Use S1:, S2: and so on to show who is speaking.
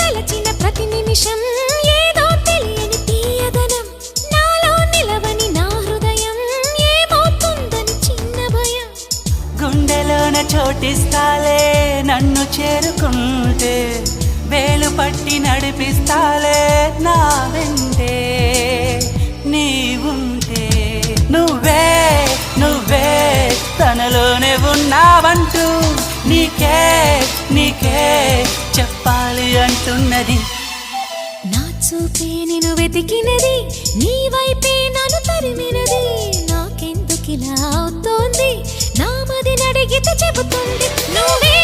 S1: తలచిన ప్రతి నిమిషం ఏదో తెలియని తీయదనం నాలో నిలవని నా హృదయం ఏమవుతుందని చిన్న భయం
S2: గుండెలోన చోటిస్తాలే నన్ను చేరుకుంటే వేలు పట్టి నడిపిస్తాలే నా వెంటే నీవుంటే నువ్వే నువ్వే తనలోనే ఉన్నావంటూ నీకే నీకే చెప్పాలి అంటున్నది
S1: నా చూపే నిన్ను వెతికినది నీ వైపే నన్ను తరిమినది నాకెందుకిలా అవుతోంది నా మది నడిగితే చెబుతుంది నువ్వే